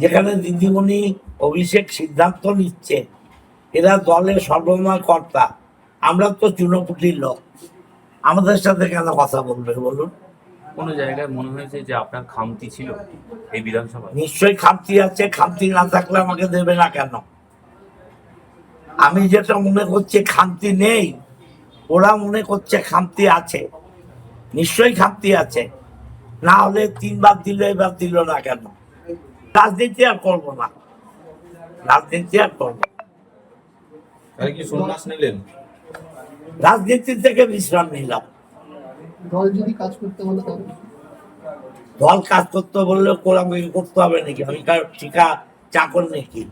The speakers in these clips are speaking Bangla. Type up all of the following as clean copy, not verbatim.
যেখানে দিদিমণি অভিষেক সিদ্ধান্ত নিচ্ছে, এরা দলের সর্বময় কর্তা, আমরা তো চুনোপুটির লোক, আমাদের সাথে কেন কথা বলবে বলুন? কোনো জায়গায় মনে হয়েছে যে আপনার খামতি ছিল এই বিধানসভায়? নিশ্চয়ই খামতি আছে, খামতি না থাকলে আমাকে দেবে না কেন? আমি যেটা মনে করছি খামতি নেই, ওরা মনে করছে খামতি আছে। নিশ্চয়ই খামতি আছে, না হলে 3 বার দিল, এবার দিল না কেন? রাজনীতি আর করবো না, রাজনীতি আর করবো না। কি সন্ন্যাস নিলেন? রাজনীতি থেকে বিশ্রাম নিলাম। দল যদি কাজ করতে বলে তবে দল কাজ করতে বললে কোলাকুলি করতে হবে নাকি? আমি কার ঠিকা চাকর নাকি?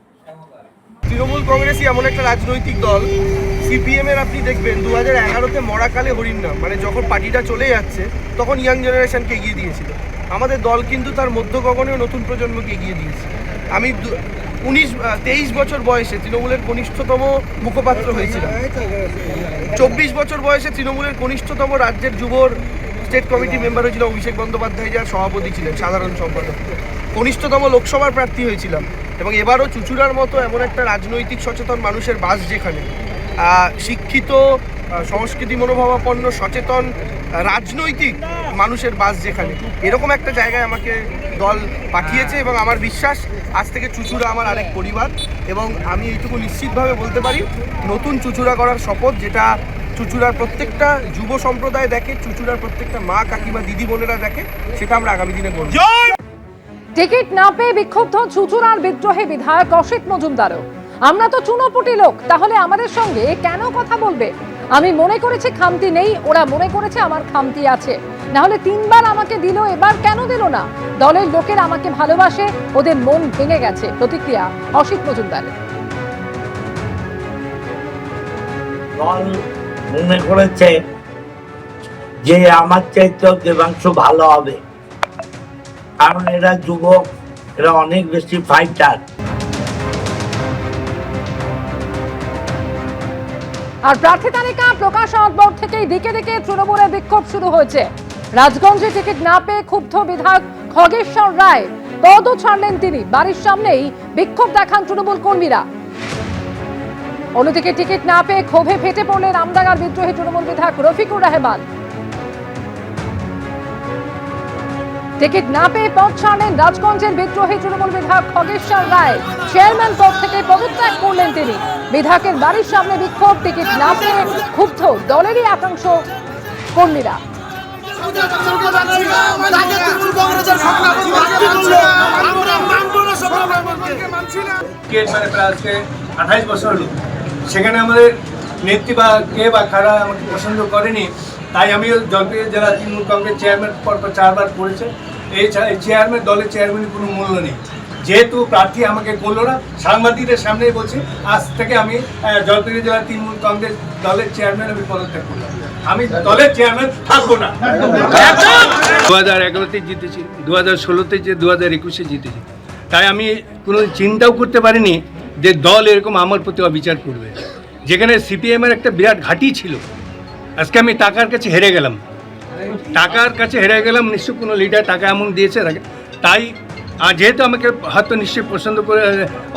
তৃণমূল কংগ্রেসই এমন একটা রাজনৈতিক দল, সিপিএম এর আপনি দেখবেন 2011-তে মরাকালে হরিণনাম, মানে যখন পার্টিটা চলে যাচ্ছে তখন ইয়াং জেনারেশনকে এগিয়ে দিয়েছিল। আমাদের দল কিন্তু তার মধ্য গগনেও নতুন প্রজন্মকে এগিয়ে দিয়েছে। আমি 23 বছর বয়সে তৃণমূলের কনিষ্ঠতম মুখপাত্র হয়েছিলাম। 24 বছর বয়সে তৃণমূলের কনিষ্ঠতম রাজ্যের যুবর স্টেট কমিটি মেম্বার হয়েছিল অভিষেক বন্দ্যোপাধ্যায়, যার সভাপতি ছিলেন, সাধারণ সম্পাদক। কনিষ্ঠতম লোকসভার প্রার্থী হয়েছিলাম। এবং এবারও চুঁচুড়ার মতো এমন একটা রাজনৈতিক সচেতন মানুষের বাস, যেখানে শিক্ষিত, সংস্কৃতি মনোভাবাপন্ন, সচেতন রাজনৈতিক মানুষের বাস, যেখানে এরকম একটা জায়গায় আমাকে দল পাঠিয়েছে। এবং আমার বিশ্বাস আজ থেকে চুঁচুড়া আমার আরেক পরিবার। এবং আমি এইটুকু নিশ্চিতভাবে বলতে পারি, নতুন চুঁচুড়া করার শপথ, যেটা চুঁচুড়ার প্রত্যেকটা যুব সম্প্রদায় দেখে, চুঁচুড়ার প্রত্যেকটা মা কাকিমা দিদি বোনেরা দেখে, সেটা আমরা আগামী দিনে করব। টিকিট না পেয়ে বিক্ষুব্ধ চুঁচুড়ার বিদ্রোহী বিধায়ক অসিত মজুমদারও। আমরা তো চুনোপুটি লোক, তাহলে আমাদের সঙ্গে কেন কথা বলবে? আমি মনে করেছি খামতি নেই, ওরা মনে করেছে আমার খামতি আছে। না হলে 3 বার আমাকে দিল, এবার কেন দিল না? দলের লোকের আমাকে ভালোবাসে, ওদের মন ভেঙে গেছে। প্রতিক্রিয়া অসিত মজুমদারের। দল মনে করেছে যে আমার চাইতেও দেবাংশ ভালো হবে, কারণ এরা যুবক, এরা অনেক বেশি ফাইটার। আর প্রার্থী তালিকা প্রকাশ হওয়ার পর থেকেই দিকে দিকে তৃণমূলের বিক্ষোভ শুরু হয়েছে। রাজগঞ্জে টিকিট না পেয়ে ক্ষুব্ধ বিধায়ক খগেশ্বর রায় পদও ছাড়লেন তিনি। বাড়ির সামনেই বিক্ষোভ দেখান তৃণমূল কর্মীরা। অন্যদিকে টিকিট না পেয়ে ক্ষোভে ফেটে পড়লেন আমডাঙ্গার বিদ্রোহী তৃণমূল বিধায়ক রফিকুর রহমান। টিকিট না পেয়ে পদ ছাড়লেন রাজগঞ্জের বিদ্রোহী তৃণমূল বিধায়ক খগেশ্বর রায়। চেয়ারম্যান পদ থেকে পদত্যাগ করলেন তিনি। বিধায়কের বাড়ির সামনে বিক্ষোভ, টিকিট না পেয়ে ক্ষুব্ধ দলেরই একাংশ কর্মীরা। আজকে 28 বছর হলো, সেখানে আমাদের নেত্রী বা কে বা কারা আমাকে পছন্দ করেনি, তাই আমি জলপাইগুড়ি জেলা তৃণমূল কংগ্রেস চেয়ারম্যান পরপর 4 বার করেছে। এই চেয়ারম্যান, দলের চেয়ারম্যানের কোনো মূল্য নেই। যেহেতু প্রার্থী আমাকে করলো না, সাংবাদিকদের সামনেই বলছি, আজ থেকে আমি জলপাইগুড়ি জেলা তৃণমূল কংগ্রেস দলের চেয়ারম্যান আমি পদত্যাগ করলাম। আমি দলের চেয়ারম্যান থাকবো না। 2011-তে জিতেছি, 2016-তে, 2021-এ জিতেছি। তাই আমি কোনো চিন্তাও করতে পারিনি যে দল এরকম আমার প্রতি অবিচার করবে। যেখানে সিপিএমের একটা বিরাট ঘাঁটি ছিল, আজকে আমি টাকার কাছে হেরে গেলাম। নিশ্চয় কোনো লিডার টাকা এমন দিয়েছে, তাই আর যেহেতু আমাকে হয়তো নিশ্চয়ই পছন্দ করে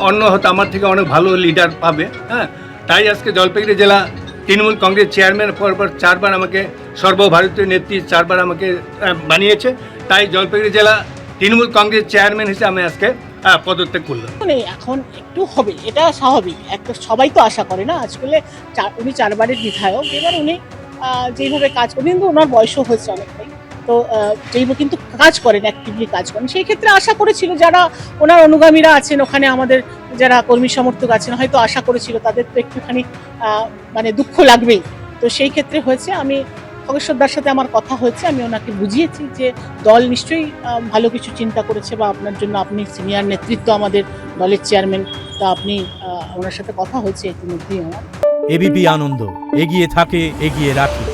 অন্য হয়তো আমার থেকে অনেক ভালো লিডার পাবে, হ্যাঁ, তাই আজকে জলপাইগুড়ি জেলা তৃণমূল কংগ্রেস চেয়ারম্যান পরপর 4 বার আমাকে, সর্বভারতীয় নেত্রী 4 বার আমাকে বানিয়েছে। তাই জলপাইগুড়ি জেলা তৃণমূল কংগ্রেস চেয়ারম্যান হিসেবে আমি আজকে পদত্যাগ করলাম। এখন একটু হবে, এটা স্বাভাবিক, একটা সবাই তো আশা করে না। আজকাল উনি 4 বারের বিধায়ক, এবার উনি যেইভাবে কাজ করেন, কিন্তু ওনার বয়সও হয়েছে অনেকটাই, তো যেইভাবে কিন্তু কাজ করেন, অ্যাক্টিভলি কাজ করেন, সেই ক্ষেত্রে আশা করেছিল যারা ওনার অনুগামীরা আছেন ওখানে, আমাদের যারা কর্মী সমর্থক আছেন, হয়তো আশা করেছিল তাদের তো একটুখানি মানে দুঃখ লাগবেই। তো সেই ক্ষেত্রে হয়েছে, আমি খগেশ্বরদার সাথে আমার কথা হয়েছে, আমি ওনাকে বুঝিয়েছি যে দল নিশ্চয়ই ভালো কিছু চিন্তা করেছে, বা আপনার জন্য, আপনি সিনিয়র নেতৃত্ব আমাদের দলের চেয়ারম্যান, তা আপনি ওনার সাথে কথা হয়েছে ইতিমধ্যেই আমার। এবিপি আনন্দ, এগিয়ে থাকে, এগিয়ে রাখে।